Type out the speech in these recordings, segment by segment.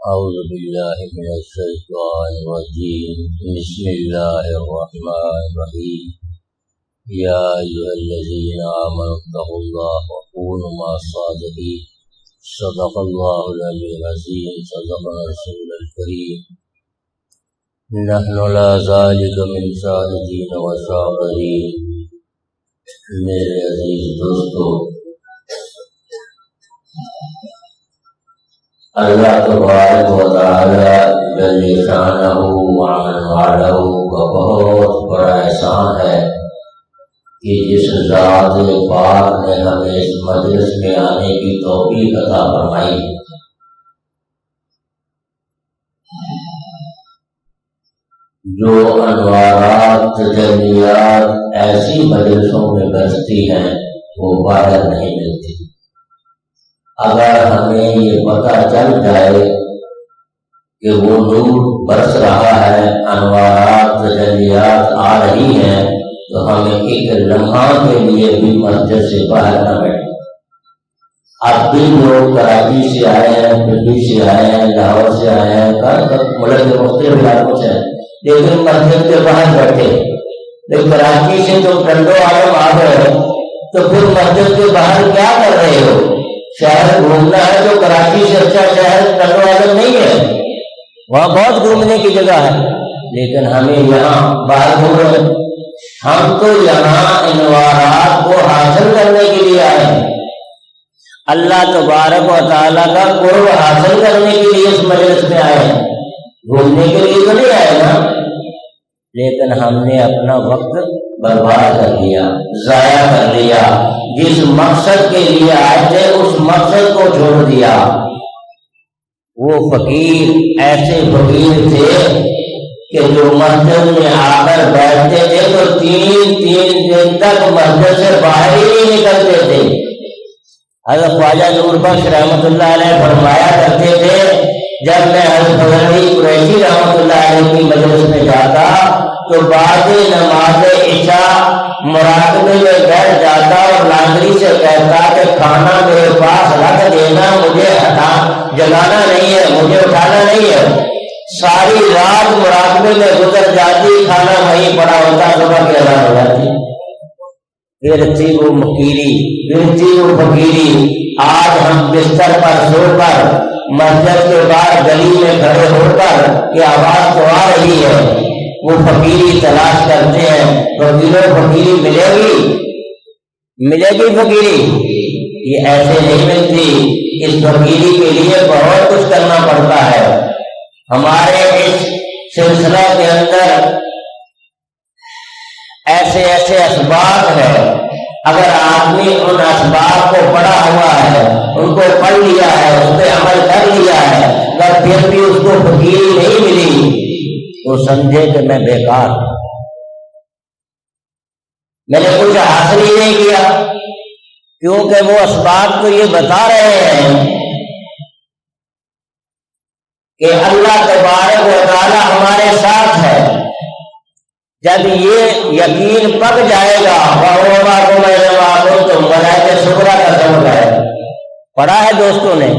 أعوذ بالله من الشيطان الرجيم بسم الله الرحمن الرحيم يا أيها الذين آمنوا اتقوا الله وكونوا مع الصادقين صدق الله العلي العظيم صدق رسول الكريم نحن لا ذلك من شاهدين وشاكرين. میرے عزیز دوستو، اللہ تبارک و تعالی جل شانہ ومن والہ کا بہت بڑا احسان ہے کہ جس ذات پاک نے ہمیں اس مجلس میں آنے کی توفیق عطا فرمائی. جو انوارات تجلیات ایسی مجلسوں میں برستی ہیں وہ باہر نہیں ملتی. اگر ہمیں یہ پتہ چل جائے کہ وہ نور برس رہا ہے، انوارات تجلیات آ رہی ہیں، تو ہمیں ایک لمحہ کے لیے بھی مسجد سے باہر نہ بیٹھے. اب بھی لوگ کراچی سے آئے ہیں، دلی سے آئے ہیں، لاہور سے آئے ہیں، ملک کے مختلف علاقوں سے ہیں، لیکن مسجد کے باہر بیٹھے. لیکن کراچی سے تو ٹنڈو عالم آ گئے تو پھر مسجد کے باہر کیا کر رہے ہو؟ شہر گھومنا ہے تو کراچی سے اچھا شہر ٹنڈو عالم نہیں ہے، وہاں بہت گھومنے کی جگہ ہے، لیکن ہمیں یہاں باہر گھوم رہے ہیں. ہم تو یہاں انوارات کو حاصل کرنے کے لیے آئے ہیں، اللہ تبارک و تعالیٰ کا قرب حاصل کرنے کے لیے اس مجلس میں آئے ہیں، گھومنے کے لیے تو نہیں آئے نا. لیکن ہم نے اپنا وقت برباد کر لیا، ضائع کر لیا. جس مقصد کے لیے آئے تھے اس مقصد کو چھوڑ دیا. وہ فقیر ایسے فقیر تھے کہ جو مسجد میں آ کر بیٹھتے تھے تو تین دن تک مسجد سے باہر ہی نہیں نکلتے تھے. حضرت خواجہ نور بخش رحمۃ اللہ علیہ فرمایا کرتے تھے، جب میں حضرت فضل علی قریشی رحمۃ اللہ علیہ کی مجلس میں جاتا تو بعد نماز عشاء مراقبے میں بیٹھ جاتا اور لاندری سے کہتا کہ کھانا میرے پاس رکھ دینا، مجھے جگانا نہیں ہے، مجھے اٹھانا نہیں ہے. ساری رات مراقبے میں گزر جاتی، کھانا وہیں پڑا ہوتا، صبح کی اذان ہو جاتی. پھر تھی وہ مکیری، پھر تھی وہ فقیری. آج ہم بستر پر سو کر مسجد کے باہر گلی میں کھڑے ہو کر کہ آواز تو آ رہی ہے، وہ فقیری تلاش کرتے ہیں. فقیروں فقیری ملے گی فقیری؟ یہ ایسے نہیں ملتی. اس فقیری کے لیے بہت کچھ کرنا پڑتا ہے. ہمارے اس سلسلہ کے اندر ایسے اسباب ہیں، اگر آدمی ان اسباب کو پڑھا ہوا ہے، ان کو پڑھ لیا ہے، اس پہ عمل کر لیا ہے، اگر پھر بھی اس کو فقیری نہیں ملی تو سمجھے کہ میں بیکار، میں نے کچھ حاصل ہی نہیں کیا. کیونکہ وہ اسباب تو یہ بتا رہے ہیں کہ اللہ تبارک و تعالی ہمارے ساتھ ہے. جب یہ یقین پک جائے گا تو ملائکہ شکرا کا سبق ہے، پڑھا ہے دوستوں نے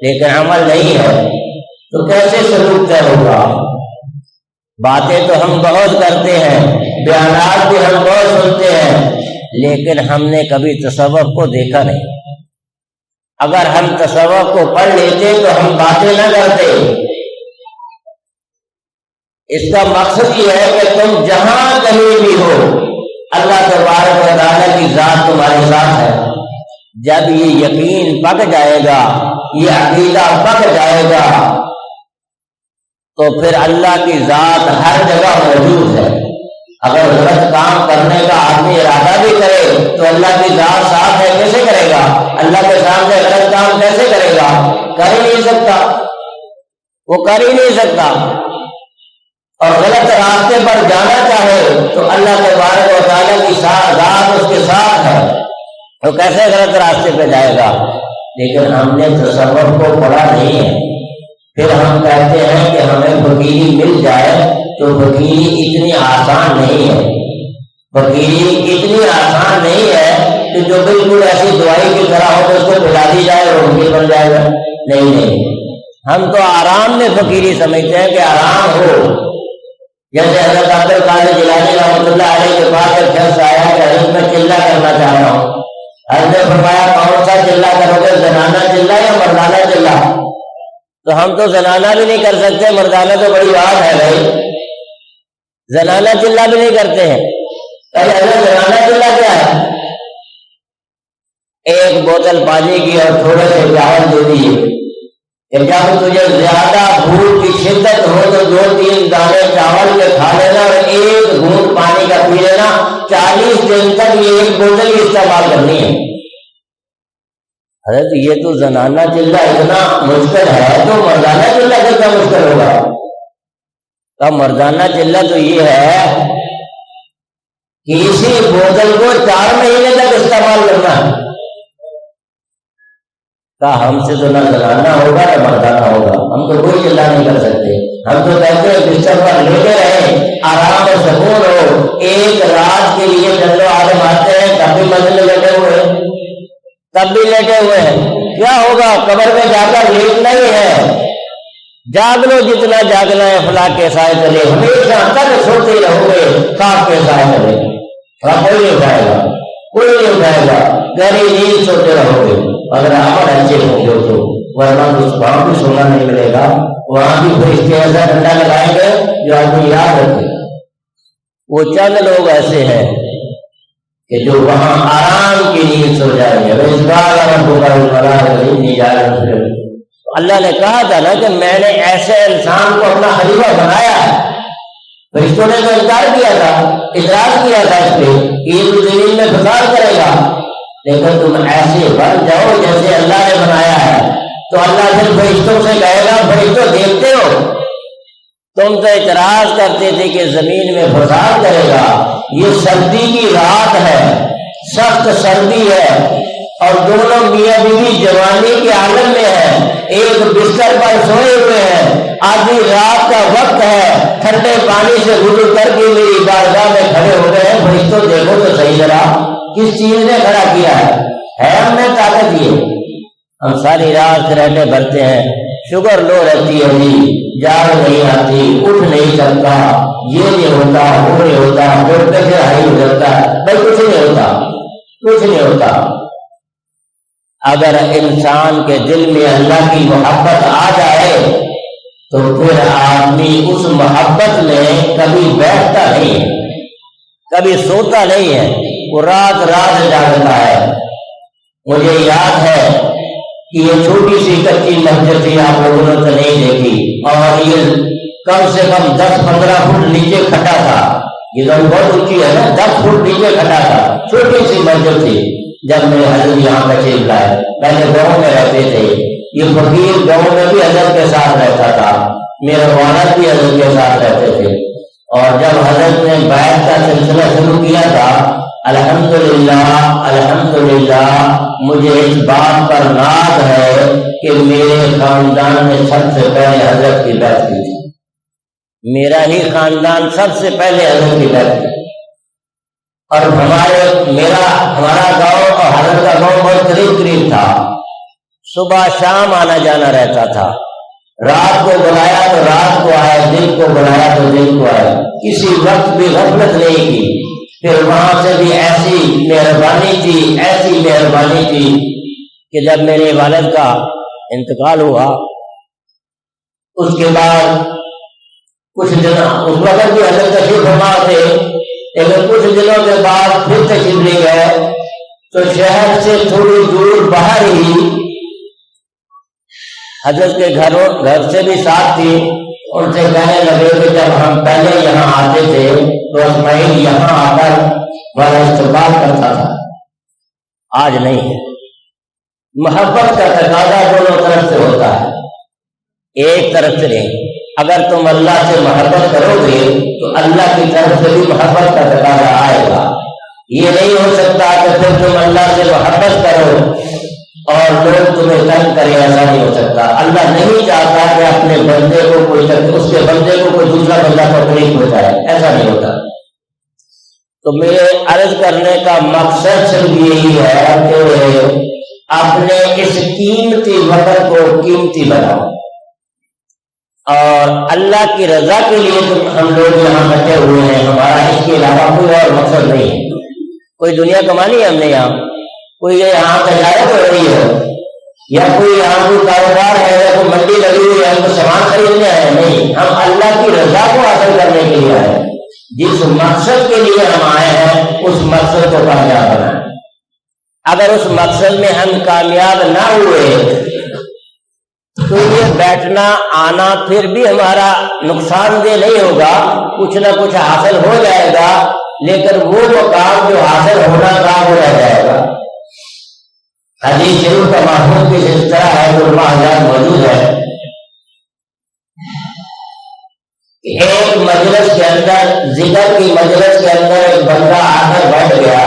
لیکن عمل نہیں ہے تو کیسے سلوک طے ہوگا؟ باتیں تو ہم بہت کرتے ہیں، بیانات بھی ہم بہت سنتے ہیں، لیکن ہم نے کبھی تصوف کو دیکھا نہیں. اگر ہم تصوف کو پڑھ لیتے تو ہم باتیں نہ کرتے. اس کا مقصد یہ ہے کہ تم جہاں کہیں بھی ہو اللہ تبارک و تعالیٰ کی ذات تمہارے ساتھ ہے. جب یہ یقین پک جائے گا، یہ عقیدہ پک جائے گا تو پھر اللہ کی ذات ہر جگہ موجود ہے. اگر غلط کام کرنے کا آدمی ارادہ بھی کرے تو اللہ کی ذات ساتھ ہے، کیسے کرے گا؟ اللہ کے سامنے غلط کام کیسے کرے گا؟ کر ہی نہیں سکتا، وہ کر ہی نہیں سکتا. اور غلط راستے پر جانا چاہے تو اللہ تبارک و تعالیٰ کی ذات اس کے ساتھ ہے، تو کیسے غلط راستے پہ جائے گا؟ لیکن ہم نے تصوف کو پڑھا نہیں ہے. پھر ہم کہتے ہیں کہ ہمیں فقیری مل جائے تو فقیری اتنی آسان نہیں ہے. فقیری اتنی آسان نہیں ہے کہ جو بالکل ایسی دوائی کی طرح ہو تو اس کو پلا دی جائے اور فقیر بن جائے گا. نہیں، ہم تو آرام میں فقیری سمجھتے ہیں کہ آرام ہو. جیسے حضرت عبد القادر جیلانی رحمۃ اللہ علیہ کے پاس ایک شخص آیا کہ حضرت میں چلہ کرنا چاہ رہا ہوں. حضرت نے فرمایا کون سا چلہ کرو گے, زنانہ چلہ یا مردانہ چلہ؟ تو ہم تو زنانہ بھی نہیں کر سکتے, مردانہ تو بڑی بات ہے بھائی, زنانہ چلہ بھی نہیں کرتے ہیں. حضرت زنانہ چلہ کیا ہے؟ ایک بوتل پانی کی اور تھوڑے سے چاول دے دیے کہ جب تجھے زیادہ بھوک کی شدت ہو تو 2-3 دانے چاول کے کھا لینا اور ایک گھونٹ پانی کا پی لینا. 40 دن تک یہ ایک بوتل ہی استعمال کرنی ہے. حضرت یہ تو زنانہ چلہ اتنا مشکل ہے تو مردانہ چلہ کتنا مشکل ہوگا؟ تو مردانہ چلہ تو یہ ہے کہ اسی بوتل کو 4 مہینے تک استعمال کرنا ہے. ہم سے تو نہ زنانہ ہوگا نہ مردانہ ہوگا, ہم تو کوئی چلہ نہیں کر سکتے. ہم تو کہتے ہیں بستر پر لیٹے رہیں, آرام اور سکون ہو. ایک رات کے لیے جنگل آدم آتے ہیں تب بھی منزل میں لیٹے ہوئے ہیں, تب بھی لیٹے ہوئے ہیں. کیا ہوگا؟ قبر میں جا کر لیٹنا ہی ہے. جاگ لو جتنا جاگنا ہے, فلاں کے سائے چلے, ہمیشہ تک سوتے ہی رہو گے, خاک کے سائے چلے. کوئی نہیں اٹھائے گا, کوئی نہیں اٹھائے گا, گہری نیند سوتے رہو گے. اگر عمل اچھے ہوں گے تو ورنہ وہاں بھی سونا نہیں ملے گا, وہاں بھی فرشتے ایسا ڈنڈا لگائیں گے جو آدمی یاد رکھے گا. وہ چند لوگ ایسے ہیں کہ جو وہاں آرام کی نیند سو جائیں گے. اللہ نے کہا تھا نا کہ میں نے ایسے انسان کو اپنا خلیفہ بنایا ہے. فرشتوں نے تو انکار کیا تھا, اعتراض کیا تھا اس پہ کہ یہ تو زمین میں فساد کرے گا, لیکن تم ایسے بن جاؤ جیسے اللہ نے بنایا ہے. تو اللہ پھر فرشتوں سے کہے گا فرشتوں دیکھتے ہو تم تو اعتراض کرتے تھے کہ زمین میں فساد کرے گا, یہ سردی کی رات ہے, سخت سردی ہے, اور دونوں میاں بیوی جوانی کے عالم میں ہیں, ایک بستر پر سوئے ہوئے ہیں, آدھی رات کا وقت ہے, ٹھنڈے پانی سے وضو کر کے میری بارگاہ میں کھڑے ہو گئے ہیں. فرشتوں دیکھو تو صحیح ذرا کس چیز نے کھڑا کیا ہے ہم نے طاقت یہ. ہم ساری رات رہتے بھرتے ہیں, شوگر لو رہتی ہے, جاگ نہیں آتی, اٹھ نہیں سکتا, یہ نہیں ہوتا, وہ نہیں ہوتا, ڈاکٹر سے ہائی ہو جاتا ہے. بھائی کچھ نہیں ہوتا, کچھ نہیں ہوتا. اگر انسان کے دل میں اللہ کی محبت آ جائے تو پھر آدمی اس محبت میں کبھی بیٹھتا نہیں ہے, کبھی سوتا نہیں ہے, وہ رات رات جاگتا ہے. مجھے یاد ہے کہ یہ چھوٹی سی کچی مسجد تھی, آپ لوگوں نے تو نہیں دیکھی, اور یہ کم سے کم 10-15 فٹ نیچے کھٹا تھا. یہ تو بہت اونچی ہے نا, 10 فٹ نیچے کھٹا تھا, چھوٹی سی مسجد تھی. جب میرے حضرت یہاں تشریف لائے, پہلے گاؤں میں رہتے تھے, یہ فقیر گاؤں میں بھی حضرت کے ساتھ رہتا تھا, میرے والد بھی حضرت کے ساتھ رہتے تھے. اور جب حضرت نے بیعت کا سلسلہ شروع کیا تھا, الحمدللہ الحمدللہ مجھے اس بات پر ناز ہے کہ میرے خاندان نے سب سے پہلے حضرت کی بیعت کی تھی. میرا ہی خاندان سب سے پہلے حضرت کی بیعت کی. اور ہمارا گاؤں اور حضرت کا گاؤں بہت قریب تھا. صبح شام آنا جانا رہتا تھا. رات کو بلایا تو رات کو آیا, دن کو بلایا تو دن کو آیا, کسی وقت بھی غفلت نہیں کی. پھر وہاں سے بھی ایسی مہربانی تھی کہ جب میرے والد کا انتقال ہوا, اس کے بعد کچھ دن, اس وقت بھی حضرت تشریف فرما تھے, لیکن کچھ دنوں کے بعد پھر تشریف لے گئے. تو شہر سے تھوڑی دور باہر ہی حضرت کے گھر سے بھی ساتھ تھی. ان سے کہنے لگے کہ جب ہم پہلے یہاں آتے تھے تو اسماعیل یہاں آ کر بڑا استقبال کرتا تھا, آج نہیں ہے. محبت کا تقاضا دونوں طرف سے ہوتا ہے, ایک طرف سے نہیں. اگر تم اللہ سے محبت کرو گے تو اللہ کی طرف سے بھی محبت کا تقاضا آئے گا. یہ نہیں ہو سکتا کہ پھر تم اللہ سے محبت کرو اور لوگ تمہیں تنگ کریں, ایسا نہیں ہو سکتا. اللہ نہیں چاہتا کہ اپنے بندے کو اس کے بندے کو کوئی دوسرا بندہ تکلیف پہنچائے, ایسا نہیں ہوتا. تو میرے عرض کرنے کا مقصد صرف یہی ہے کہ اپنے اس قیمتی وقت کو قیمتی بناؤ. اور اللہ کی رضا کے لیے ہم لوگ یہاں بیٹھے ہوئے ہیں، ہمارا اس کے علاوہ کوئی اور مقصد نہیں ہے، کوئی دنیا کمانی ہے ہم نے یہاں، کوئی یہاں تجارت ہو رہی ہے یا کوئی یہاں کوئی کاروبار ہے یا کوئی منڈی لگی ہوئی ہے، ہم کو سامان خریدنا ہے، نہیں، ہم اللہ کی رضا کو حاصل کرنے کے لیے آئے ہیں، جس مقصد کے لیے ہم آئے ہیں اس مقصد کو کامیاب بنائیں۔ اگر اس مقصد میں ہم کامیاب نہ ہوئے تو یہ بیٹھنا آنا پھر بھی ہمارا نقصان دہ نہیں ہوگا، کچھ نہ کچھ حاصل ہو جائے گا، لیکن وہ مقام جو حاصل ہونا تھا وہ رہ جائے گا۔ حدیث شریف کا مفہوم کچھ اس طرح ہے، علماء حضرات موجود ہے، ایک مجلس کے اندر، ذکر کی مجلس کے اندر ایک بندہ آ کر بیٹھ گیا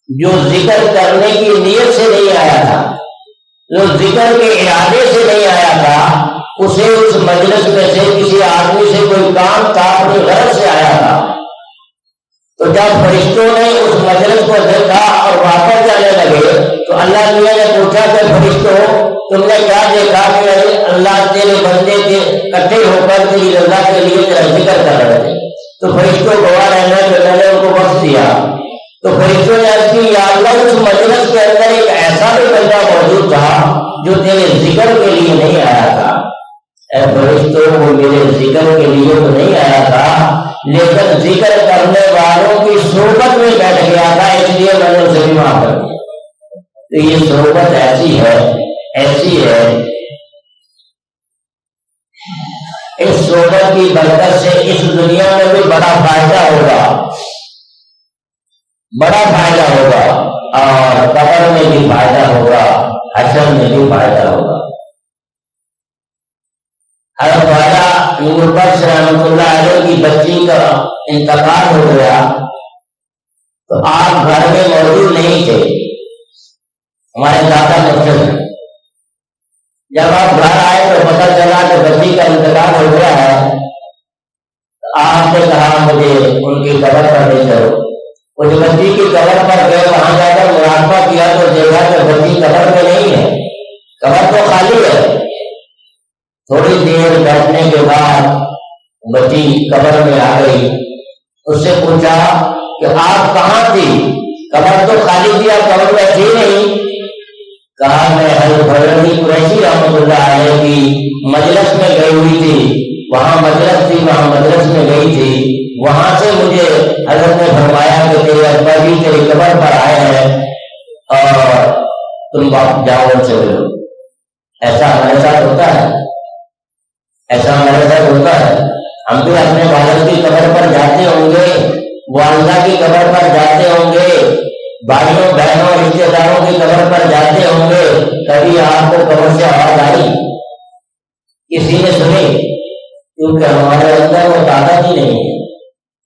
جو ذکر کرنے کی نیت سے نہیں آیا تھا، جو ذکر کے ارادے سے نہیں آیا تھا، اسے اس مجلس میں سے کسی آدمی سے کوئی کام تھا، اپنی غرض سے آیا تھا۔ تو جب فرشتوں نے اس مجلس کو دیکھا اور واپس جانے لگے تو اللہ میاں نے پوچھا کہ فرشتوں تم نے کیا دیکھا؟ کہ اللہ تیرے بندے کے اکٹھے ہو کر تیری رضا کے لیے تیرا ذکر کر رہے تھے۔ تو فرشتوں گواہ رہنا کہ میں نے ان کو بخش دیا۔ تو فرشتوں نے عرض کی، یا اللہ اس مجلس کے اندر ایک ایسا بھی بندہ موجود تھا جو تیرے ذکر کے لیے نہیں آیا تھا۔ اے فرشتوں، وہ میرے ذکر کے لیے تو نہیں آیا تھا، لیکن ذکر کرنے والوں کی صحبت میں بیٹھ گیا تھا، اس لیے میں نے اسے بھی معاف کر دیا۔ تو یہ صحبت ایسی ہے، اس صحبت کی برکت سے اس دنیا میں بھی بڑا فائدہ ہوگا اور قبر میں بھی فائدہ ہوگا، حشر میں بھی فائدہ ہوگا۔ حضرت خواجہ نور بخش رحمۃ اللہ علیہ کی بچی کا انتقال ہو گیا تو آپ گھر میں موجود نہیں تھے، ہمارے دادا مقصد ہیں۔ جب آپ گھر آئے تو پتہ چلا کہ بچی کا انتقال ہو گیا ہے، تو آپ نے کہا مجھے ان کی قبر پر لے چلو۔ اس بچی کی قبر پر گئے، وہاں جا کر مراقبہ کیا تو دیکھا کہ بچی قبر میں نہیں ہے، قبر تو خالی ہے۔ تھوڑی دیر بیٹھنے کے بعد بچی قبر میں آ گئی، اس سے پوچھا کہ آپ کہاں تھی؟ قبر تو خالی تھی، آپ قبر میں تھی نہیں۔ کہا میں حضرت بھرنی قریشی رحمۃ اللہ علیہ کی مجلس میں گئی ہوئی تھی، وہاں مجلس تھی، وہاں مجلس میں گئی تھی، وہاں سے مجھے حضرت نے فرمایا کہ تیرے ابا جی تیری قبر پر آئے ہیں اور تم جاؤ ان سے ملو۔ ایسا ہمارے ساتھ ہوتا ہے، ہم بھی اپنے والد کی قبر پر جاتے ہوں گے، والدہ کی قبر پر جاتے ہوں گے، بھائیوں بہنوں رشتے داروں کی قبر پر جاتے ہوں گے۔ کبھی آپ کو قبر سے آواز آئی؟ کسی نے سنی؟ کیونکہ ہمارے اندر وہ طاقت ہی نہیں ہے،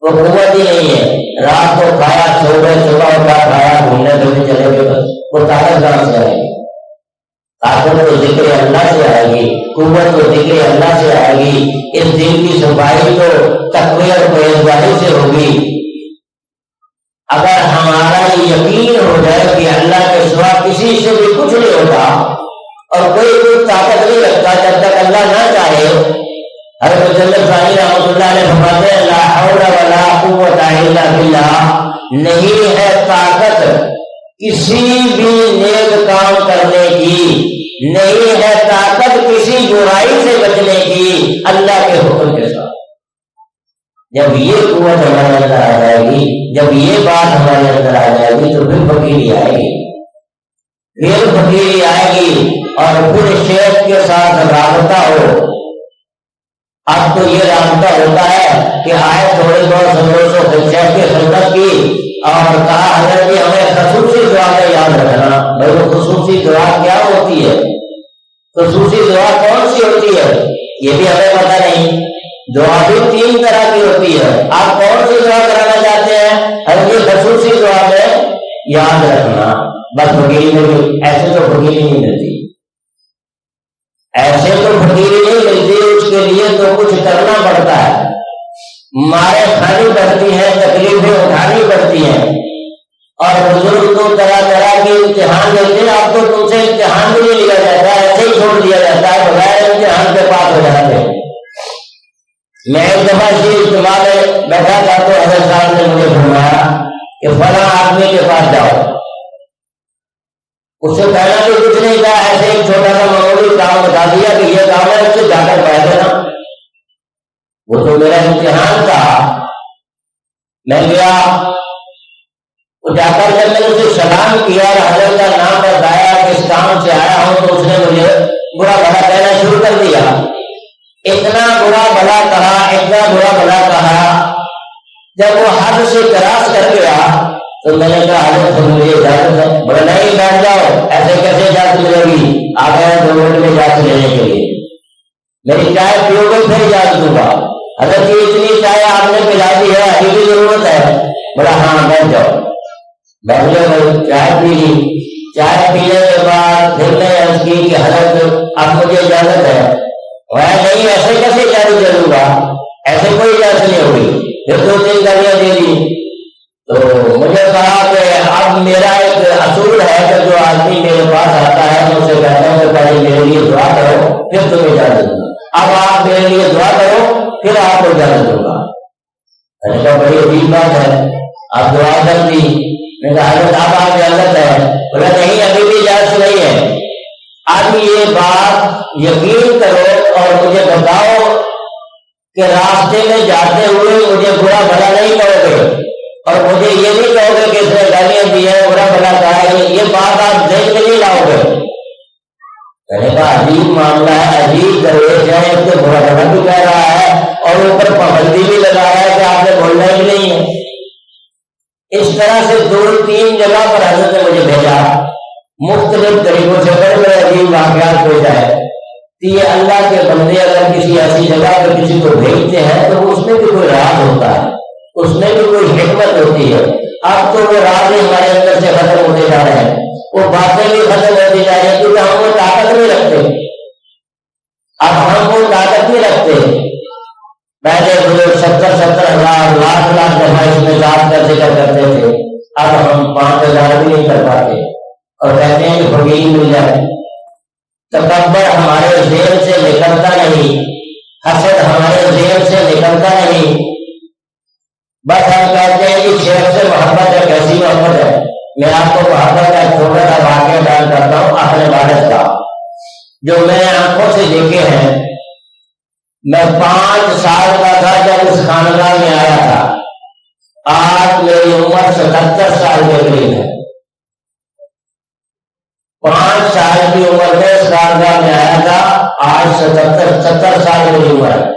وہ قوت ہی نہیں ہے۔ رات کو کھایا، سو گئے، صبح اٹھا کھایا، گھومنے پھرنے چلے گئے، بس وہ طاقت کہاں سے آئے گی؟ طاقت تو ذکر اللہ سے آئے گی، قوت تو ذکر اللہ سے آئے گی، اس دل کی صفائی تو تقوی اور پرہیزگاری سے ہوگی۔ اگر ہمارا یقین ہو جائے کہ اللہ کے سوا کسی سے بھی کچھ نہیں ہوتا اور کوئی طاقت نہیں رکھتا جب تک اللہ نہ چاہے، حضرت جلال ثانی رحمۃ اللہ علیہ فرماتے ہیں لا حول ولا قوت الا باللہ، نہیں ہے طاقت کسی بھی نیک کام کرنے کی، نہیں ہے طاقت کسی برائی سے بچنے کی اللہ کے حکم کے ساتھ۔ جب یہ قوت ہمارے اندر آ جائے گی، جب یہ بات ہمارے اندر آ جائے گی تو پھر فقیری آئے گی، اور پھر شیخ کے ساتھ رابطہ ہو۔ اب تو یہ رابطہ ہوتا ہے کہ آئے تھوڑے بہت سندوشوں شیخ کی خدمت کی اور کہا حضرت جی ہمیں خصوصی دعا کا یاد رکھنا۔ بھائی وہ خصوصی دعا کیا ہوتی ہے؟ خصوصی دعا کون سی ہوتی ہے یہ بھی ہمیں پتہ نہیں۔ دعا بھی 3 طرح کی ہوتی ہے، آپ کون سی دعا کرانا چاہتے ہیں؟ حضرت خصوصی دعا میں یاد رکھنا، بس فقیری میں بھی ایسے تو فقیری نہیں ملتی، ایسے تو فقیری نہیں ملتی، اس کے لیے تو کچھ کرنا پڑتا ہے، مارے کھانی پڑتی ہیں، تکلیفیں اٹھانی پڑتی ہیں، اور بزرگ تو طرح طرح کے امتحان لیتے ہیں۔ اب تو تم سے امتحان بھی نہیں لیا جاتا، ایسے ہی چھوڑ دیا جاتا ہے، بغیر امتحان کے پاس ہو جاتے ہیں۔ میں ایک دفعہ اسی اجتماع میں بیٹھا تھا تو حضرت صاحب نے مجھے فرمایا کہ فلاں آدمی کے پاس جاؤ. اس سے پہلا بھی کچھ نہیں تھا، ایسے ایک چھوٹا سا معمولی کام بتا دیا کہ یہ کام ہے، اس سے جا کر بیٹھ دینا. وہ تو میرا امتحان تھا. میں گیا، وہ جا کر جب میں نے اسے سلام کیا اور حضرت کا نام بتایا کہ اس کام سے آیا ہوں، تو اس نے مجھے برا بھلا کہنا شروع کر دیا. اتنا برا بھلا کہا، اتنا برا بھلا کہا. جب وہ حد سے کراس کر گیا تو میں نے کہا حضرت مجھے اجازت ہے. بولے نہیں، بیٹھ جاؤ. ایسے کیسے اجازت ملے گی؟ آ گیا 2 منٹ میں اجازت لینے کے لیے. میری چائے پیو گے پھر اجازت دوں گا. حضرت کی اتنی چائے آپ نے پلا دی ہے، ابھی بھی ضرورت ہے. بولا ہاں بیٹھ جاؤ. بیٹھ جاؤ. چائے پی لی. چائے پینے کے بعد پھر میں عرض کی کہ حضرت اب مجھے اجازت ہے. نہیں، ایسے کیسے اجازت دے دوں گا؟ ایسے کوئی اجازت نہیں ہوگی. پھر 2-3 گالیاں دے دی. تو مجھے کہا کہ اب میرا ایک اصول ہے کہ جو آدمی میرے پاس آتا ہے میں اسے کہتا ہوں کہ پہلے میرے لیے دعا کرو پھر تمہیں اجازت دوں گا. اب آپ میرے لیے دعا کرو پھر آپ کو اجازت دوں گا. میں نے کہا بڑی عجیب بات ہے. آپ دعا کر دی. میں نے کہا حضرت آپ اجازت ہے. بولا نہیں، ابھی بھی اجازت نہیں ہے. اب یہ بات یقین کرو اور مجھے بتاؤ کہ راستے میں جاتے ہوئے مجھے برا بھلا نہیں کہو گے اور مجھے یہ نہیں کہو گے کہ اس نے گالیاں دی ہیں، برا بھلا کہا ہے. یہ بات آپ ذہن میں نہیں لاؤ گے. میں نے کہا عجیب معاملہ ہے، عجیب درویش ہے. اس کو برا بھلا بھی کہہ رہا ہے اور اوپر پابندی بھی لگا رہا ہے کہ آپ نے بولنا ہی نہیں ہے. اس طرح سے 2-3 جگہ پر حضرت نے مجھے بھیجا. مختلف طریقوں سے بڑے بڑے عجیب واقعات پیش آئے. یہ اللہ کے بندے اگر کسی ایسی جگہ پہ کسی کو بھیجتے ہیں تو اس میں بھی کوئی راز ہوتا ہے، اس میں بھی کوئی حکمت ہوتی ہے. اب تو وہ راز ہمارے اندر سے ختم ہوتے جا رہے ہیں، وہ باتیں بھی ختم ہوتی جا رہی ہیں کیونکہ ہم وہ طاقت نہیں رکھتے. اب ہم وہ طاقت نہیں رکھتے. پہلے بزرگ 70,000 لاکھ دفعہ اس میں ذات کا ذکر کرتے تھے. اب ہم 5,000 بھی نہیں کر پاتے اور کہتے ہیں کہ فقیر مل جائے. تکبر ہمارے ذہن سے نکلتا نہیں، حسد ہمارے ذہن سے نکلتا نہیں. بس ہم کہتے ہیں کہ شیخ سے محبت ہے. کیسی محبت ہے؟ میں آپ کو محبت کا چھوٹا سا واقعہ بیان کرتا ہوں اپنے والد کا، جو میں نے آنکھوں سے دیکھے ہیں. میں 5 سال کا تھا جب اس خاندان میں آیا تھا. آج میری عمر 77 سال کے قریب ہے. 5 سال کی عمر میں اس خاندان میں آیا تھا. آج 70 سال میری عمر ہے.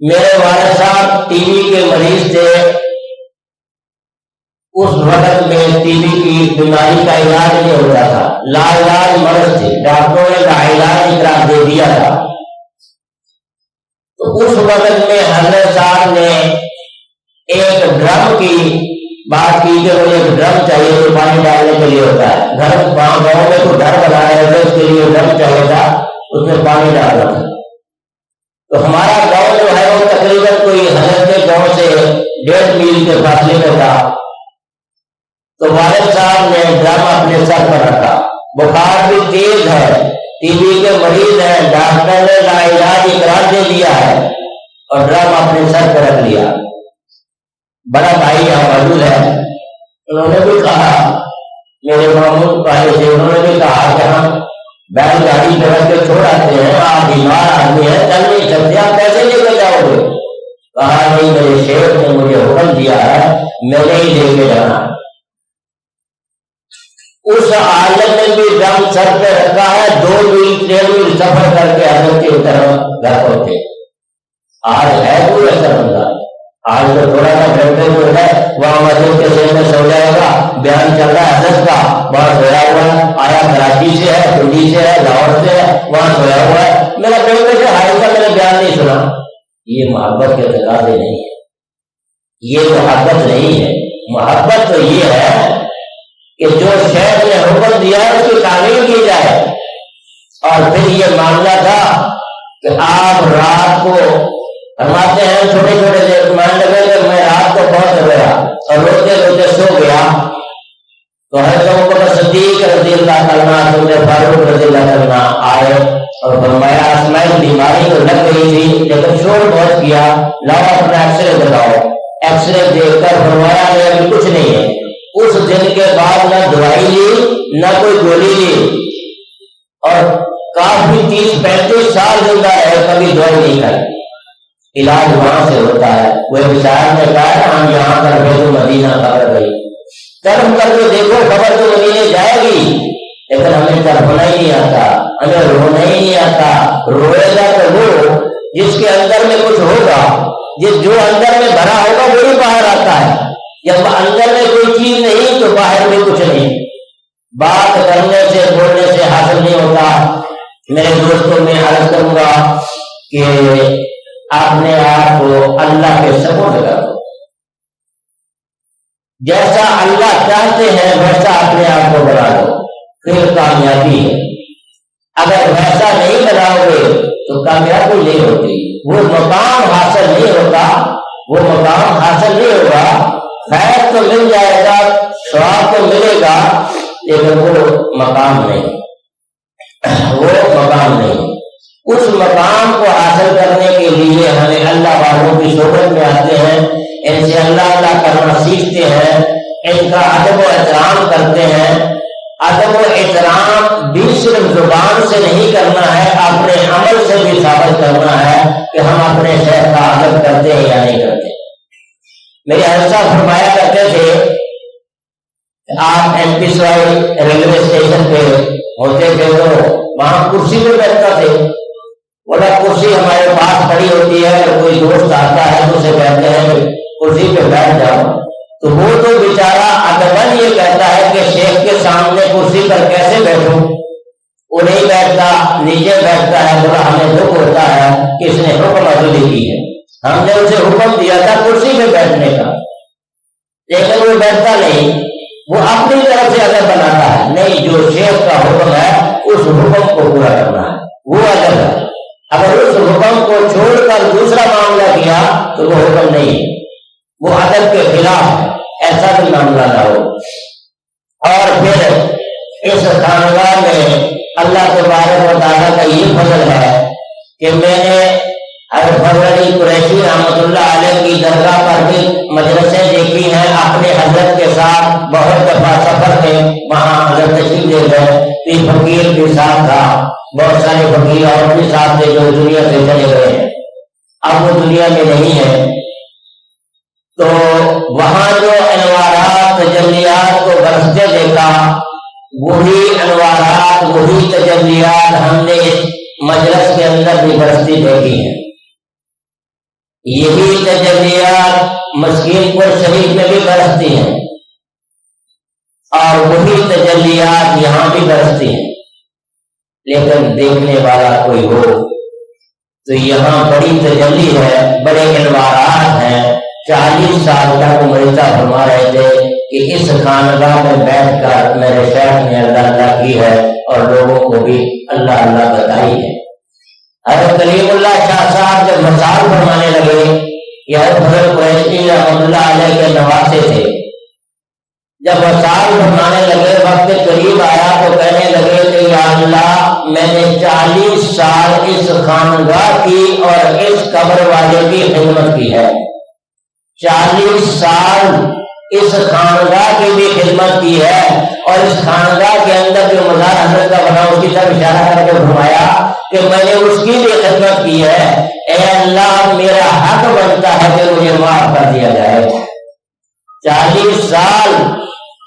میرے والد صاحب ٹی بی کے مریض تھے. اس وقت میں ٹی بی کی بیماری کا علاج نہیں ہوتا تھا، لاعلاج مرض تھی. ڈاکٹروں نے لاعلاج اقرار دے دیا تھا. تو اس وقت میں حضرت صاحب نے ایک ڈرم کی بات کی کہ مجھے ایک ڈرم چاہیے جو پانی ڈالنے کے لیے ہوتا ہے. گاؤں میں کوئی گھر بنا رہے تھے، اس کے لیے ڈرم چاہیے تھا، اس میں پانی ڈالنا تھا. تو ہمارا گاؤں جو ہے وہ تقریباً کوئی حضرت کے گاؤں سے 1.5 میل کے فاصلے میں تھا. تو والد صاحب نے ڈرم اپنے سر پر رکھا. بخار بھی تیز ہے، ٹی بی کے مریض ہیں، ڈاکٹر نے لاعلاج اقرار دے دیا ہے اور ڈرم اپنے سر پر رکھ لیا. بڑا بھائی یہاں موجود ہے، انہوں نے بھی کہا، میرے محمود بھائی سے انہوں نے بھی کہا کہ ہم بیل گاڑی پہ رکھ کے چھوڑ آتے ہیں، آپ بیمار آدمی ہیں، چل نہیں سکتے، آپ کیسے لے کے جاؤ گے؟ کہا نہیں، میرے شیخ نے مجھے حکم دیا ہے، میں نہیں لے کے جانا. اس عالم نے بھی ڈرم سر پہ رکھا ہے. 2 میل 3 میل سفر کر کے حضرت کی طرف گھر پہنچے. آج ہے کوئی ایسا بندہ؟ آج تو تھوڑا سا گھنٹے جو ہے وہاں مسجد کے شہر میں سو جائے گا، بیان چل رہا ہے حضرت کا، وہاں سویا ہوا ہے. آیا کراچی سے ہے، دلی سے ہے، لاہور سے ہے، وہاں سویا ہوا ہے. میرا بیٹے سے ہائی کا میں نے بیان نہیں سنا. یہ محبت کے تقاضے نہیں ہے، یہ محبت نہیں ہے. محبت تو یہ ہے کہ جو شیخ نے حکم دیا ہے اس کی تعمیر کی جائے. اور پھر یہ معاملہ تھا کہ آپ رات کو فرماتے ہیں چھوٹے چھوٹے سے مان لگے کہ میں رات کو بہت رویا اور روتے روتے سو گیا. تو حضرت صدیق رضی اللہ عنہ، حضرت فاروق رضی اللہ عنہ آئے اور فرمایا اسماعیل بیماری تو لگ گئی تھی لیکن شور بہت کیا، لاؤ اپنا ایکس رے دکھاؤ۔ ایکس رے دیکھ کر فرمایا ابھی کچھ نہیں ہے۔ اس دن کے بعد نہ دوائی لی نہ کوئی گولی لی، اور کافی 30-35 سال زندہ ہے، کبھی دوائی نہیں کھائی۔ علاج وہاں سے ہوتا ہے۔ وہ بشار نے کہا ہم یہاں کر گئے تو مدینہ خبر گئی، طرف کر کے دیکھو خبر تو مدینے جائے گی، لیکن ہمیں تڑپنا ہی نہیں آتا، ہمیں رونا ہی نہیں آتا۔ روئے گا تو وہ جس کے اندر میں کچھ ہوگا، جو اندر میں بھرا ہوگا وہی باہر آتا ہے۔ جب اندر میں کوئی چیز نہیں تو باہر میں کچھ نہیں۔ بات کرنے سے بولنے سے حاصل نہیں ہوتا۔ میرے دوستوں میں عرض کروں گا کہ اپنے آپ کو اللہ کے سپرد کر دو، جیسا اللہ چاہتے ہیں ویسا اپنے آپ کو بنا دو، پھر کامیابی ہے۔ اگر ویسا نہیں بناؤ گے تو کامیابی نہیں ہوتی، وہ مقام حاصل نہیں ہوتا، وہ مقام حاصل نہیں ہوگا۔ خیر تو مل جائے گا، ثواب تو ملے گا، لیکن وہ مقام نہیں، وہ مقام نہیں۔ اس مقام کو حاصل کرنے کے لیے ہمیں اللہ والوں کی صحبت میں آتے ہیں، ان سے اللہ کرنا سیکھتے ہیں، ان کا ادب و احترام کرتے ہیں۔ ادب و احترام بھی صرف زبان سے نہیں کرنا ہے، اپنے عمل سے بھی ثابت کرنا ہے کہ ہم اپنے شیخ کا ادب کرتے ہیں یا نہیں کرتے۔ میرے حضرت فرمایا کرتے تھے آپ ایم پی سوائی ریلوے اسٹیشن پہ ہوتے تھے تو وہاں کرسی پہ بیٹھتا تھے، بولا کرسی ہمارے پاس کھڑی ہوتی ہے، کوئی دوست آتا ہے تو اسے کہتے ہیں کرسی پہ بیٹھ جاؤ، تو وہ تو بیچارہ ادباً یہ کہتا ہے کہ شیخ کے سامنے کرسی پر کیسے بیٹھوں، وہ نہیں بیٹھتا، نیچے بیٹھتا ہے۔ بولا ہمیں دکھ ہوتا ہے کہ اس نے حکم عدلی کی ہے، ہم نے اسے حکم دیا تھا کرسی پہ بیٹھنے کا، لیکن وہ بیٹھتا نہیں، وہ اپنی طرف سے ادب بناتا ہے۔ نہیں، جو شیخ کا حکم ہے اس حکم کو پورا کرنا ہے، وہ ادب ہے۔ اگر اس حکم کو چھوڑ کر دوسرا معاملہ کیا تو وہ حکم نہیں ہے، وہ ادب کے خلاف ہے، ایسا بھی معاملہ نہ ہو۔ اور پھر اس خانقاہ میں اللہ تبارک و تعالیٰ کا یہ فضل ہے کہ میں نے حضرت فضل علی قریشی رحمۃ اللہ علیہ کی درگاہ پر بھی مجلسیں دیکھی ہیں، اپنے حضرت کے ساتھ بہت دفعہ سفر میں وہاں حضرت تشریف لے گئے، پھر فقیر بھی ساتھ تھا، بہت سارے فقیر اور بھی ساتھ تھے جو دنیا سے چلے گئے ہیں، اب وہ دنیا میں نہیں ہے۔ تو وہاں جو انوارات تجلیات کو برستے دیکھا، وہی انوارات وہی تجلیات ہم نے اس مجلس کے اندر بھی برستی دیکھی ہے۔ یہی تجلیات مسکین پور شریف میں بھی برستی ہیں اور وہی تجلیات یہاں بھی برستی ہیں، لیکن دیکھنے والا کوئی ہو تو یہاں بڑی تجلی ہے، بڑے انوارات ہیں۔ 40 سال تک مرتا فرما رہے تھے کہ اس خانقاہ میں بیٹھ کر میرے شیخ نے اللہ اللہ کی ہے اور لوگوں کو بھی اللہ اللہ بتائی ہے۔ حضرت کلیم اللہ شاہ صاحب جب مثال فرمانے لگے، یہ حضرت فضل قریشی رحمۃ اللہ علیہ کے نواسے تھے، جب مثال فرمانے لگے وقت قریب آیا تو کہنے لگے کہ یا اللہ میں نے 40 سال اس خانقاہ کی اور اس قبر والے کی خدمت کی ہے، 40 سال اس خانقاہ کی بھی خدمت کی ہے، اور اس خانقاہ کے اندر جو مزار حضرت کا بنا اس کی طرف اشارہ کر کے فرمایا کہ میں نے اس کی بھی خدمت کی ہے، اے اللہ میرا حق بنتا ہے کہ مجھے معاف کر دیا جائے۔ 40 سال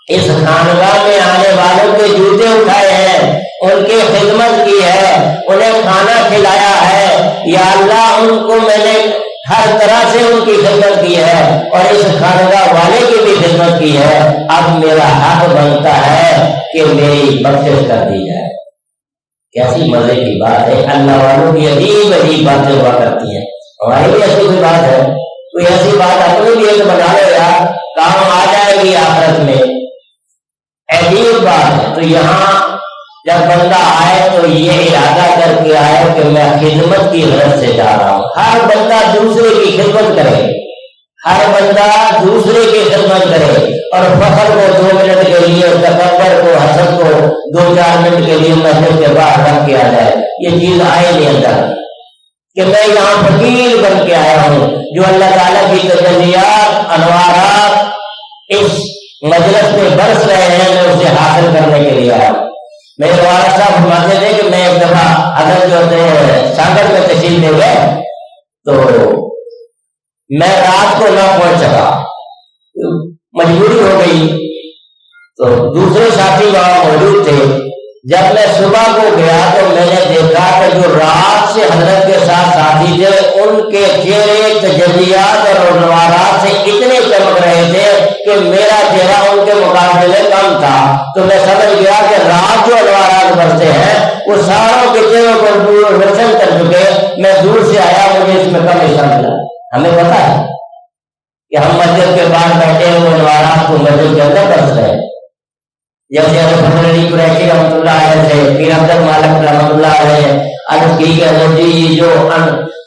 اس خانقاہ میں آنے والوں کے جوتے اٹھائے ہیں، ان کی خدمت کی ہے، انہیں کھانا کھلایا ہے، یا اللہ ان کو میں نے ہر طرح سے ان کی خدمت کی ہے اور اس خانقاہ والے کی بھی خدمت کی ہے، اب میرا حق بنتا ہے کہ میری بخشش کر دی جائے۔ کیسی مزے کی بات ہے، اللہ والوں کی عجیب عجیب باتیں ہوا کرتی ہیں، ہماری بھی ایسی کوئی بات ہے، کوئی ایسی بات اپنی بھی ایک بنا لے یار، کام آ جائے گی آخرت میں، عجیب بات ہے۔ تو یہاں جب بندہ آئے تو یہ ارادہ کر کے آئے کہ میں خدمت کی غرض سے جا رہا ہوں۔ ہر بندہ دوسرے کی خدمت کرے، ہر بندہ دوسرے کی خدمت کرے اور فخر کو 2 منٹ کے لیے، تکبر کو، حسد کو 2-4 منٹ کے لیے مسجد کے باہر رکھ کے آ جائے، یہ چیز آئے نہیں اندر کہ میں یہاں فقیر بن کے آیا ہوں۔ جو اللہ تعالیٰ کی تجلیات، انوارات اس مجلس میں برس رہے ہیں، میں اسے حاصل کرنے کے لیے آیا ہوں۔ میرے والد صاحب فرماتے تھے کہ میں ایک دفعہ اگر جو سانگڑ میں تشریف لے گئے تو میں رات کو نہ پہنچ سکا، مجبوری ہو گئی، تو دوسرے ساتھی وہاں موجود تھے۔ جب میں صبح کو گیا تو میں نے دیکھا کہ جو رات سے حضرت کے ساتھ ساتھی تھے ان کے چہرے تجلیات اور انوارات سے اتنے چمک رہے تھے کہ میرا چہرہ ان کے مقابلے میں کم تھا۔ تو میں سمجھ گیا کہ رات جو انوارات برستے ہیں وہ ساروں کے چہروں کو روشن کر چکے، میں دور سے آیا، مجھے اس میں کم حصہ ملا۔ ہمیں پتا ہے کہ ہم مسجد کے باہر بیٹھے ہوئے انوارات کو مسجد کے اندر برس رہے ہیں، جیسے حضرت علی قریشی رحمۃ اللہ علیہ سے پیر عبد المالک رحمۃ اللہ علیہ عرض کی کہ حضرت جی جو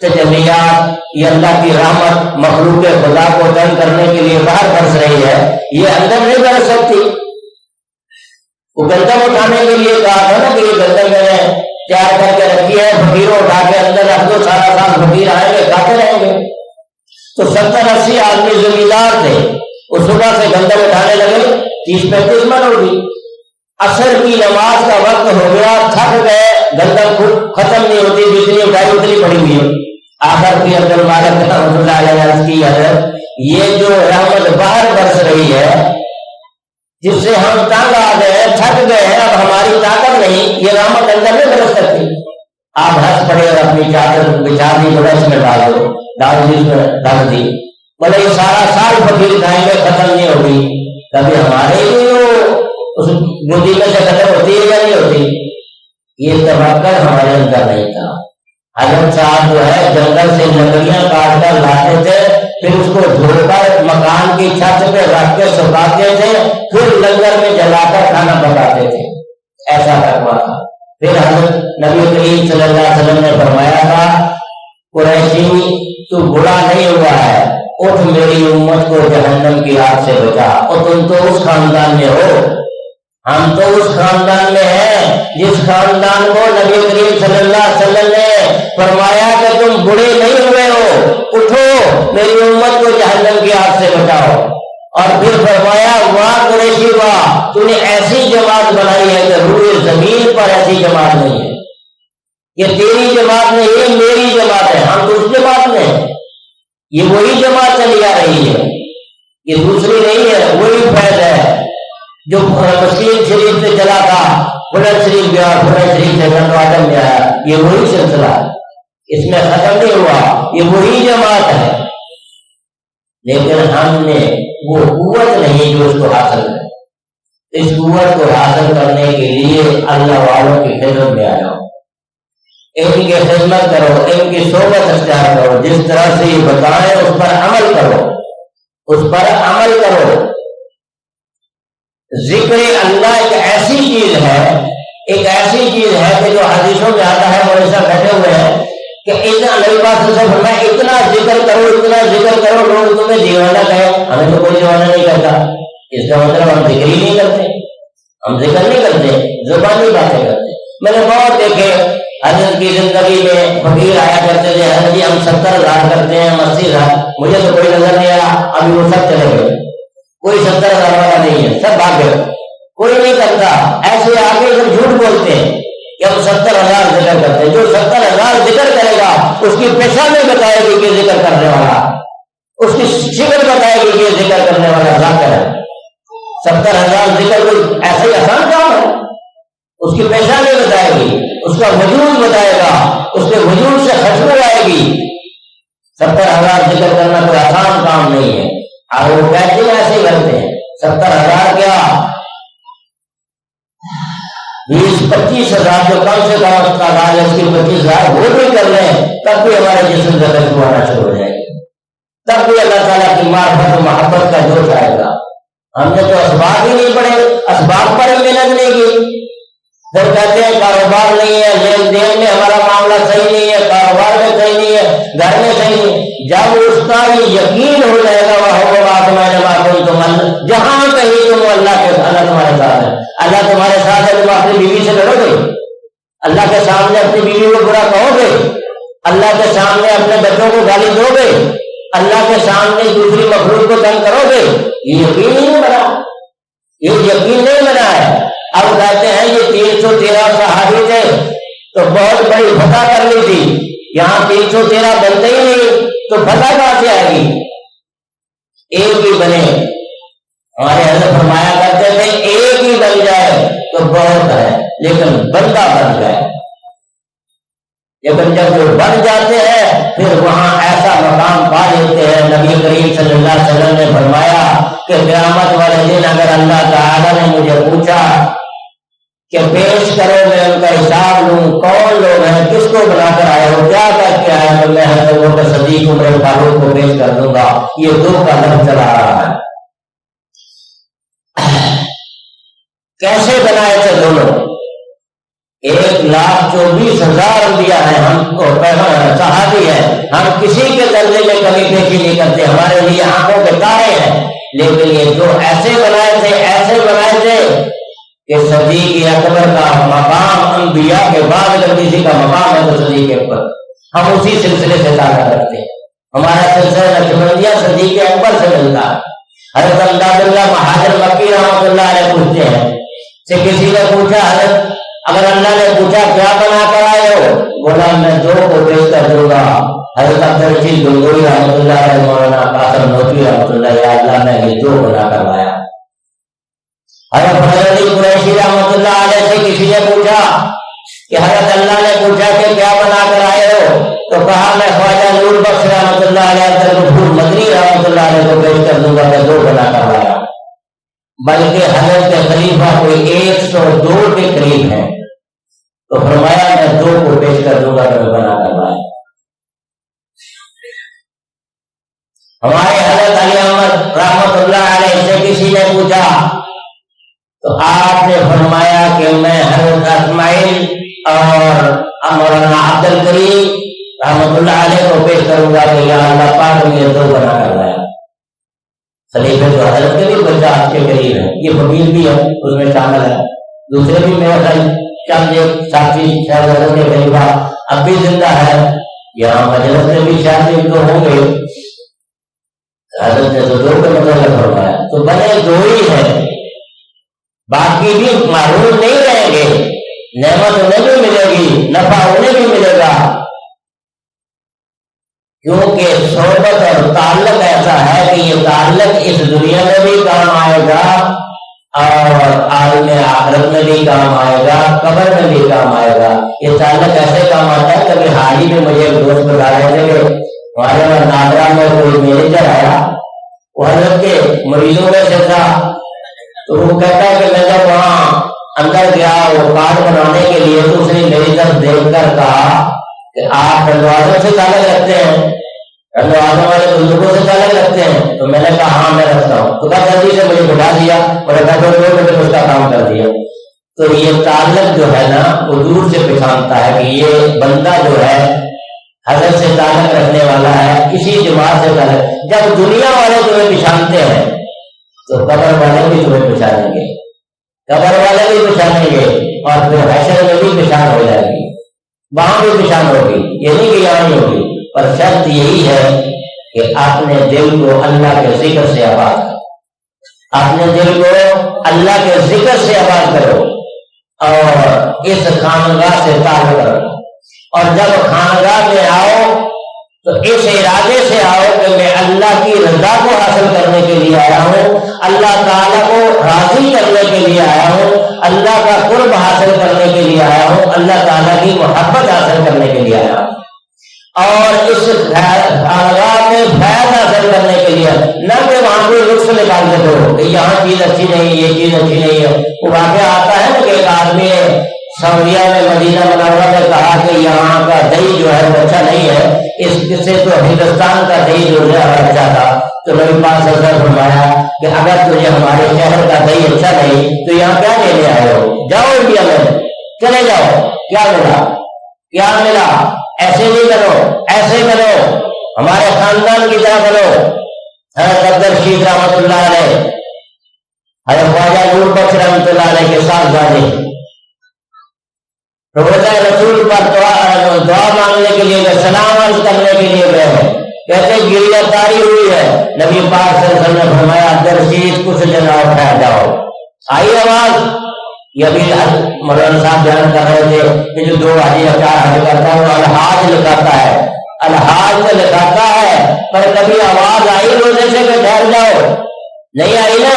تجلیات، یہ اللہ کی رحمت مخلوق خدا کو تنگ کرنے کے لیے باہر برس رہی ہے، یہ اندر نہیں برس سکتی۔ وہ گندم اٹھانے کے لیے کہا تھا نا کہ یہ گندم میں نے تیار کر کے رکھی ہے، فقیروں اٹھا کے اندر رکھ دو، سارا سال فقیر آئیں گے کھاتے رہیں گے۔ تو 70-80 آدمی زمیندار تھے، وہ صبح سے گندم اٹھانے لگے، 30-35 من ہوگی۔ عصر کی نماز کا وقت ہو گیا، تھک گئے، گندم ختم نہیں ہوتی، جتنی اٹھائی اتنی پڑی ہوئی ہے۔ آخر کی عبد المالک رحمۃ اللہ علیہ کی حضرت، یہ جو رحمت باہر برس رہی ہے جس سے ہم تنگ آ گئے، تھک گئے ہیں، اب ہماری طاقت نہیں، یہ رحمت اندر نہیں برس سکتی۔ آپ ہنس پڑے اور اپنی چادر بچا دی، بڑا اس میں ڈال دی، اس میں ڈال دی، بولے یہ سارا سال فقیر کھائیں گے، ختم نہیں ہوگی، کبھی ہمارے لیے اس گودی میں سے ختم ہوتی ہے یا نہیں ہوتی؟ یہ توقع ہمارے اندر نہیں تھا۔ حضرت صاحب جو ہے جنگل سے لکڑیاں کاٹ کر لاتے تھے، پھر اس کو دھو کر مکان کی چھت پہ رکھ کے سکھاتے تھے، پھر لنگر میں جلا کر کھانا پکاتے تھے، ایسا تقویٰ تھا۔ پھر حضرت نبی کریم صلی اللہ علیہ وسلم نے فرمایا تھا قریشی تو بڑا نہیں ہوا ہے، اٹھ میری امت کو جہنم کی آگ سے بچا، اور تم تو اس خاندان میں ہو، ہم تو اس خاندان میں ہیں جس خاندان کو نبی کریم صلی اللہ علیہ وسلم نے فرمایا کہ تم بڑے نہیں ہوئے ہو، اٹھو میری امت کو جہنم کی آگ سے بچاؤ۔ اور پھر فرمایا واہ قریشی واہ، تو نے ایسی جماعت بنائی ہے کہ روئے زمین پر ایسی جماعت نہیں ہے، یہ تیری جماعت نہیں، یہ میری جماعت ہے، ہم تو اس جماعت میں ہیں، یہ وہی جماعت چلی آ رہی ہے، یہ دوسری نہیں ہے، وہی فیض ہے جو مسلم شریف سے چلا تھا، بلند شریف گیا، بلند شریف سے گنڈواٹم میں آیا، یہ وہی سلسلہ ہے، اس میں ختم نہیں ہوا، یہ وہی جماعت ہے، لیکن ہم نے وہ قوت نہیں جو اس کو حاصل کرے۔ اس قوت کو حاصل کرنے کے لیے اللہ والوں کی خدمت میں آ جاؤ، ان کی خدمت کرو، ان کی صحبت اختیار کرو، جس طرح سے یہ بتائیں اس پر عمل کرو، اس پر عمل کرو۔ ذکر اللہ ایک ایسی چیز ہے کہ جو حدیثوں میں آتا ہے، وہ ایسا بیٹھے ہوئے ہیں کہ اتنا نبی پاک صلی اللہ علیہ وسلم فرمایا اتنا ذکر کرو، اتنا ذکر کرو، لوگ تمہیں دیوانہ کہیں، ہمیں تو کوئی دیوانہ نہیں کرتا، اس کا مطلب ہم ذکر ہی نہیں کرتے، ہم ذکر نہیں کرتے، زبانی باتیں کرتے۔ میں نے بہت دیکھے حضرت کی زندگی میں فقیر آیا کرتے تھے، حضرت جی ہم 70,000 کرتے ہیں، ہم 80,000، مجھے تو کوئی نظر نہیں آیا، ابھی وہ سب چلے گئے، کوئی 70,000 والا نہیں ہے، سب بھاگ گئے، کوئی نہیں کرتا۔ ایسے آگے سب جھوٹ بولتے ہیں کہ ہم 70,000 ذکر کرتے ہیں، جو 70,000 ذکر کرے گا اس کی پیشانی بتائے گی کہ ذکر کرنے والا، اس کی شکل بتائے گی کہ ذکر کرنے والا ذاکر ہے۔ 70,000 ذکر کوئی ایسا ہی آسان کام ہے، اس کی پیشانی بتائے گی، اس کا وجود بتائے گا، اس کے وجود سے خوشبو آئے گی۔ 70,000 ذکر کرنا کوئی آسان کام نہیں ہے، اور وہ کہتے ہیں ایسے ہی کرتے ہیں، 70,000 کیا 20-25,000 جو کم سے کم تعداد ہے اس کی 25,000 وہ بھی کر لیں، تب بھی ہمارے جسم سے خوشبو آنا شروع ہو جائے گی، تب بھی اللہ تعالیٰ کی معرفت و محبت کا جوش آئے گا۔ ہم نے تو اسباب ہی نہیں پڑھے، اسباب پر محنت نہیں کی، پھر کہتے ہیں کاروبار نہیں ہے، لین دین میں ہمارا معاملہ صحیح نہیں ہے، کاروبار میں صحیح نہیں ہے، گھر میں صحیح نہیں ہے۔ جب اس کا یہ یقین ہو جائے گا جہاں کہیں تم اللہ تمہارے ساتھ ہے، اللہ تمہارے ساتھ ہے، تم اپنی بیوی سے لڑو گے، اللہ کے سامنے اپنی بیوی کو برا کہو گے، اللہ کے سامنے اپنے بچوں کو گالی دو گے، اللہ کے سامنے دوسری مخلوق کو تنگ کرو گے، یہ یقین نہیں بنا، یہ یقین نہیں بنا ہے۔ اب کہتے ہیں یہ 313 صحابی تھے تو بہت بڑی فتح کر لی تھی، یہاں 313 بنتے ہی نہیں تو فتح کہاں سے آئے گی؟ ایک ہی بنے، ہمارے حضرت فرمایا کرتے تھے ایک ہی بن جائے تو بہت ہے، لیکن بندہ بن جائے، لیکن جب وہ بن جاتے ہیں پھر وہاں ایسا مقام پا لیتے ہیں۔ نبی کریم صلی اللہ علیہ وسلم نے فرمایا کہ قیامت والے دن اگر اللہ تعالیٰ نے مجھے پوچھا کہ پیش کرو میں ان کا حساب لوں، کون لوگ ہیں، کس کو بنا کر آئے ہو، کیا کر کے آئے، تو میں حضرت بکر صدیق عمر فاروق کو پیش کر دوں گا۔ یہ دو کا لفظ چلا رہا ہے، کیسے بنائے تھے دونوں؟ 1,24,000 انبیاء ہیں، ہم صحابی ہیں، ہم کسی کے درجے میں کمی پیشی نہیں کرتے، ہمارے لیے آنکھوں کے تارے ہیں، لیکن یہ دو ایسے بنائے تھے کہ صدیق اکبر کا مقام انبیاء کے بعد اگر کسی کا مقام ہے تو صدیق اکبر، ہم اسی سلسلے سے تعلق رکھتے ہیں، ہمارا سلسلہ نقشبندیہ صدیق اکبر سے ملتا ہے۔ حضرت امداد اللہ مہاجر مکی رحمۃ اللہ علیہ پوچھتے ہیں سے کسی نے پوچھا حضرت اگر اللہ نے پوچھا کیا بنا کر آئے ہو، بولا میں دو کو پیش کر دوں گا۔ حضرت عبدالرشید گنگوئی رحمۃ اللہ علیہ، مولانا قاسم نوتوی رحمۃ اللہ علیہ، اللہ میں یہ دو بنا کر لایا۔ حضرت فضل علی قریشی رحمۃ اللہ علیہ سے کسی نے پوچھا کہ حضرت اللہ نے پوچھا کہ کیا بنا کر آئے ہو، تو کہا میں خواجہ نور بخش رحمۃ اللہ علیہ عبدالغفور مدنی رحمۃ اللہ علیہ کو پیش کر دوں گا، میں دو بنا کر لایا۔ بلکہ حضرت خلیفہ کوئی 102 کے قریب ہے تو فرمایا میں دو کو پیش کر دوں گا تو میں بنا کر لایا۔ ہمارے حضرت علی احمد رحمۃ اللہ علیہ سے کسی نے پوچھا تو آپ نے فرمایا کہ میں حضرت اسماعیل اور مولانا عبد الکریم رحمۃ اللہ علیہ کو پیش کروں گا کہ یا اللہ پاک نے دو بنا کر لایا۔ خلیفہ جو حضرت کے بھی بچہ آپ کے قریب ہے، یہ فقیر بھی ہے اس میں شامل ہے، دوسرے بھی میرا خیال چند ایک ساتھی شاید حضرت کے خلیفہ اب بھی زندہ ہے، یہاں مجلس میں بھی شاید ایک دو ہوں گے، حضرت نے تو دو کا مطلب فرمایا، تو بنے دو ہی ہے، باقی بھی معروف نہیں رہیں گے، نعمت انہیں بھی ملے گی، نفع انہیں بھی ملے گا، کیونکہ صحبت اور تعلق ایسا ہے کہ یہ تعلق اس دنیا میں بھی کام آئے گا اور عالم آخرت میں بھی کام آئے گا، قبر میں بھی کام آئے گا۔ یہ تعلق ایسے کام آتا ہے، کبھی حال ہی میں مجھے ایک دوست بتا رہے تھے کہ ہمارے وہاں ناگرا میں کوئی مینیجر آیا، وہ حضرت کے مریضوں میں سے تھا، تو وہ کہتا ہے کہ میں جب وہاں اندر گیا وہ کارڈ بنانے کے لیے تو اس نے میری طرف دیکھ کر کہا کہ آپ دروازوں سے تعلق رکھتے ہیں، دروازوں والے بزرگوں سے تعلق رکھتے ہیں؟ تو میں نے کہا ہاں میں رکھتا ہوں، تو کہا جلدی سے مجھے بٹھا دیا اور بیٹھو 2 منٹ میں اس کا کام کر دیا۔ تو یہ تعلق جو ہے نا وہ دور سے پہچانتا ہے کہ یہ بندہ جو ہے حضرت سے تعلق رکھنے والا ہے، اسی جماعت سے تعلق۔ جب دنیا والے تمہیں پہچانتے ہیں تو قبر والے بھی تمہیں پہچانیں گے، قبر والے بھی پہچانیں گے، اور پھر حشر میں بھی پہچان ہو جائے گی، وہاں بھی پہچان ہوگی، یہ نہیں کہ یہاں نہیں ہوگی، پر شرط یہی ہے کہ اپنے دل کو اللہ کے ذکر سے آباد کرو، اپنے دل کو اللہ کے ذکر سے آباد کرو اور اس خانقاہ سے تعلق رکھو، اور جب خانقاہ میں آؤ تو اس ارادے سے آؤ کہ میں اللہ کی رضا کو حاصل کرنے کے لیے آیا ہوں، اللہ تعالیٰ کو راضی کرنے کے لیے آیا ہوں، اللہ کا قرب حاصل کرنے کے لیے آیا ہوں، اللہ تعالیٰ کی محبت حاصل کرنے کے لیے آیا ہوں، اور اس خانقاہ میں فیض حاصل کرنے کے لیے، نہ کہ وہاں کوئی لطف نکال کے دو کہ یہاں چیز اچھی نہیں، یہ چیز اچھی نہیں ہے۔ وہ واقعہ آتا ہے نا کہ ایک آدمی نے سعودیہ میں مدینہ منورہ میں کہا کہ یہاں کا دہی جو ہے وہ اچھا نہیں ہے، اس سے تو ہندوستان کا دہی جو ہے اچھا تھا۔ تو نبی پاک صلی اللہ علیہ وسلم فرمایا کہ اگر تجھے ہمارے شہر کا دہی اچھا نہیں تو یہاں کیا لینے آئے ہو، جاؤ انڈیا میں چلے جاؤ، کیا ملا، ایسے نہیں کرو، ایسے کرو، ہمارے خاندان کی طرح کرو۔ حضرت عبدالرشید رحمۃ اللہ علیہ حضرت خواجہ نور بخش رحمۃ اللہ علیہ کے ساتھ زادے روزہ رسول پر دعا مانگنے کے لیے گئے، سلام عرض کرنے کے لیے گئے ہیں، کہتے گریہ تاری ہوئی ہے، نبی پاک صلی اللہ علیہ وسلم نے فرمایا درشید کچھ جناب ٹھہر جاؤ، آئی آواز۔ یہ ابھی مولانا صاحب بیان کر رہے تھے کہ جو 2 حج یا 4 حج کرتا ہے وہ الحاج لکھاتا ہے، الحاج سے لکھاتا ہے، پر کبھی آواز آئی روزے سے کہ ٹھہر جاؤ؟ نہیں آئی نا؟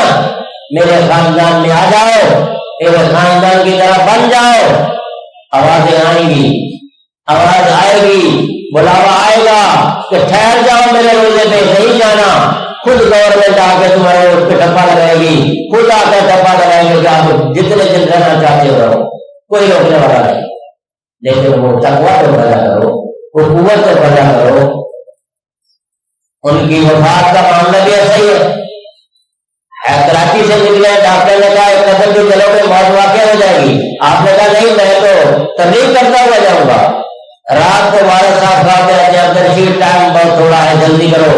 میرے خاندان میں آ جاؤ، میرے خاندان کی طرح بن جاؤ، آوازیں آئیں گی، آواز آئے گی، بلاوا آئے گا کہ ٹھہر جاؤ میرے روزے پہ نہیں جانا، خود گورنمنٹ آ کے تمہارے اس پہ ٹپا لگائے گی، خود آ کے ٹپا لگائیں گے کہ آپ جتنے دن رہنا چاہتے ہو رہو، کوئی روکنے والا نہیں، لیکن وہ تقویٰ تو پیدا کرو، وہ قوت تو پیدا کرو۔ ان کی وفات کا معاملہ بھی ایسا ہی ہے، کراچی سے نکلے، ڈاکٹر نے کہا ایک قدم بھی چلو گے موت واقع ہو جائے گی، آپ نے کہا نہیں میں تو تبلیغ کرتا ہوا جاؤں گا۔ رات کو والد صاحب کہتے ہیں عبد الرشید ٹائم بہت تھوڑا ہے جلدی کرو،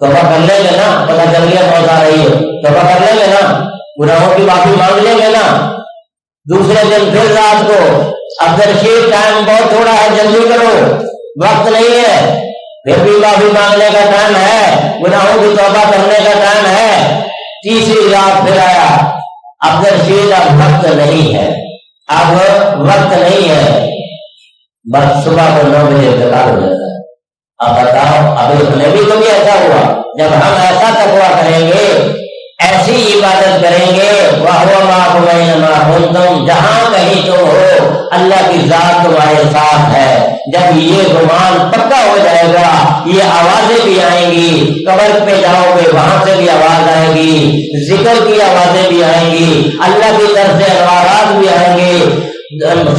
توبہ کر لیں گے نا، پتہ چل گیا موت آ رہی ہے، توبہ کر لیں گے نا، گناہوں کی معافی مانگ لیں گے نا۔ دوسرے دن پھر رات کو عبد الرشید ٹائم بہت تھوڑا ہے جلدی کرو، وقت نہیں ہے، پھر بھی معافی مانگنے کا ٹائم ہے، گناہوں کی توبہ کرنے کا ٹائم ہے۔ تیسری رات پھر آیا عبد الرشید اب وقت نہیں ہے، اب وقت نہیں ہے، بس صبح کو 9 بجے انتقال ہو جاتا ہے۔ اب بتاؤ اب اس میں بھی کبھی ایسا ہوا جب ہم ایسا تقویٰ کریں گے، ایسی عبادت کریں گے، وَهُوَ مَعَكُمْ أَيْنَمَا كُنتُمْ، جہاں کہیں تم ہو اللہ کی ذات تمہارے ساتھ ہے۔ جب یہ گمان پکا ہو جائے گا، یہ آوازیں بھی آئیں گی، قبر پہ جاؤ گے وہاں سے بھی آواز آئے گی، ذکر کی آوازیں بھی آئیں گی، اللہ کی طرف سے انوارات بھی آئیں گے،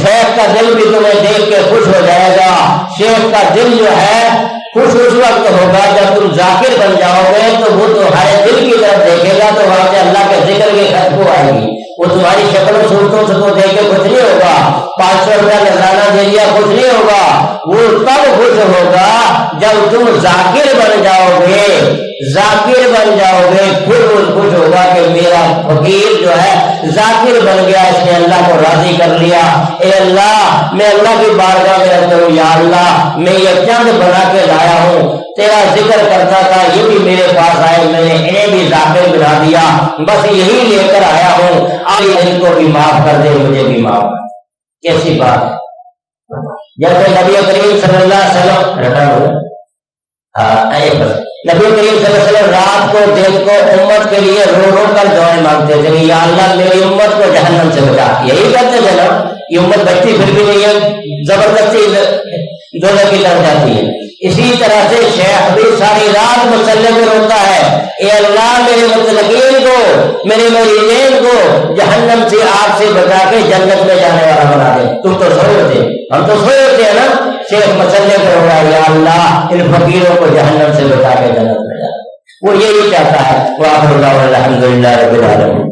شیخ کا دل بھی تمہیں دیکھ کے خوش ہو جائے گا۔ شیخ کا دل جو ہے خوش اس وقت ہوگا جب تم ذاکر بن جاؤ گے، تو وہ تمہارے دل کی طرف دیکھے گا تو وہاں سے اللہ کے ذکر کی خوشبو آئے گی۔ وہ تمہاری شکل و صورتوں سے تو دیکھ کے خوش نہیں ہوگا، 500 روپیہ نذرانہ دے دیا خوش نہیں ہوگا، وہ تب خوش ہوگا جب تم ذاکر بن جاؤ گے، ذاکر بن جاؤ گے، پھر وہ خوش ہوگا کہ میرا فقیر جو ہے ذاکر بن گیا، اس نے اللہ کو راضی کر لیا۔ اے اللہ میں اللہ کی بارگاہ میں رہتا ہوں، یا اللہ میں یہ چند بنا کے لایا ہوں، تیرا ذکر کرتا تھا یہ بھی میرے پاس آئے، میں نے انہیں بھی ذاکر بنا دیا، بس یہی لے کر آیا ہوں، آج ان کو بھی معاف کر دے، مجھے بھی معاف کر دے۔ کیسی بات ہے؟ جیسے نبی کریم صلی اللہ علیہ وسلم نبی کریم صلی اللہ علیہ وسلم رات کو دن کو امت کے لیے رو رو کر دعائیں مانگتے تھے کہ یا اللہ میری امت کو جہنم سے بچا۔ یہی کہتے تھے نا، یہ امت بچتی پھر بھی نہیں ہے، زبردستی دوزخ کی طرف جاتی ہے۔ اسی طرح سے شیخ بھی ساری رات مسلح میں روتا ہے، اے اللہ میرے متقین کو، میرے مریضین کو جہنم سے آگ سے بچا کے جنت میں جانے والا بنا دے۔ تم تو سوئے ہوتے، ہم تو سوئے ہوتے ہیں نا، شیخ مسلح میں رو رہا ہے یا اللہ ان فقیروں کو جہنم سے بچا کے جنت میں جانا۔ وہ یہی چاہتا ہے۔ وآخر دعوانا الحمدللہ رب العالمین۔